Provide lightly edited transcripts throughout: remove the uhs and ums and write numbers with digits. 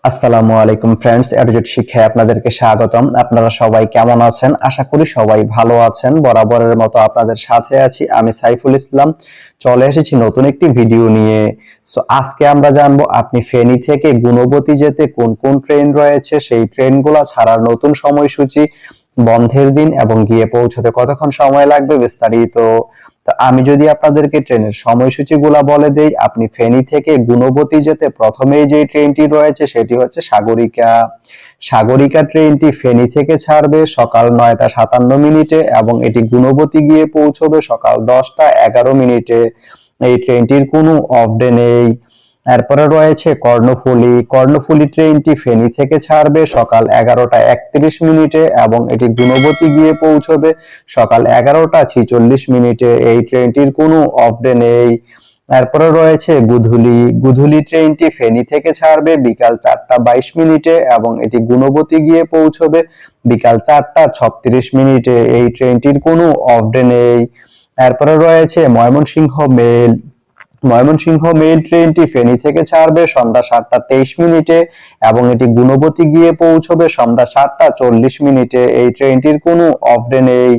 আসসালামু আলাইকুম ফ্রেন্ডস, এডুজেট শিক্ষায় আপনাদেরকে স্বাগতম। আপনারা সবাই কেমন আছেন? আশা করি সবাই ভালো আছেন। বরাবরের মতো আপনাদের সাথে আছি আমি সাইফুল ইসলাম। চলে এসেছি নতুন একটি ভিডিও নিয়ে। আজকে আমরা জানবো আপনি ফেনী থেকে গুণবতী যেতে কোন কোন ট্রেন রয়েছে, সেই ট্রেনগুলো ছাড়ার নতুন সময়সূচি, বন্ধের দিন এবং গিয়ে পৌঁছতে কতক্ষণ সময় লাগবে বিস্তারিত। তো আমি যদি আপনাদেরকে ট্রেনের সময়সূচিগুলা বলে দেই, আপনি ফেনী থেকে গুণবতী যেতে প্রথমেই যে ট্রেনটি রয়েছে সেটি হচ্ছে সাগরিকা। সাগরিকা ট্রেনটি ফেনী থেকে ছাড়বে সকাল 9টা 57 মিনিটে এবং এটি গুণবতী গিয়ে পৌঁছবে সকাল 10টা 11 মিনিটে। এই ট্রেনটির কোনো অফ ডে নেই। এরপরে রয়েছে কর্ণফুলী। কর্ণফুলী ট্রেনটি ফেনী থেকে ছাড়বে সকাল 11টা 31 মিনিটে এবং এটি গুণবতী গিয়ে পৌঁছবে সকাল 11টা 46 মিনিটে। এই ট্রেনটির কোনো অফ ডে নেই। এরপরে রয়েছে গুধুলি। গুধুলি ট্রেনটি ফেনী থেকে ছাড়বে বিকাল 4টা 22 মিনিটে এবং এটি গুণবতী গিয়ে পৌঁছবে বিকাল 4টা 36 মিনিটে। এই ট্রেনটির কোনো অফ ডে নেই। এরপরে রয়েছে ময়মনসিংহ মেল। ময়মনসিংহ মেইল ট্রেনটি ফেনী থেকে ছাড়বে সন্ধ্যা 7টা 23 মিনিটে এবং এটি গুণবতী গিয়ে পৌঁছবে সন্ধ্যা 7টা 40 মিনিটে। এই ট্রেনটির কোনো অফ ডে নেই।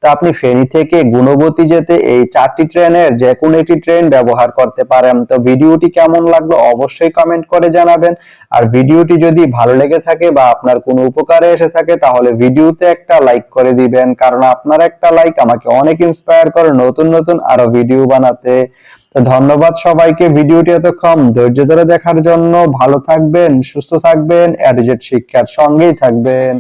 তো আপনি ফেনী থেকে গুণবতী যেতে এই চারটি ট্রেনের যে কোনো একটি ট্রেন ব্যবহার করতে পারেন। তো ভিডিওটি কেমন লাগলো অবশ্যই কমেন্ট করে জানাবেন। আর ভিডিওটি যদি ভালো লেগে থাকে বা আপনার কোনো উপকারে এসে থাকে তাহলে ভিডিওতে একটা লাইক করে দিবেন, কারণ আপনার একটা লাইক আমাকে অনেক ইন্সপায়ার করে নতুন নতুন আরো ভিডিও বানাতে। তো ধন্যবাদ সবাইকে ভিডিওটি এতক্ষণ ধৈর্য ধরে দেখার জন্য। ভালো থাকবেন, সুস্থ থাকবেন, এডুজেট শিক্ষার সঙ্গেই থাকবেন।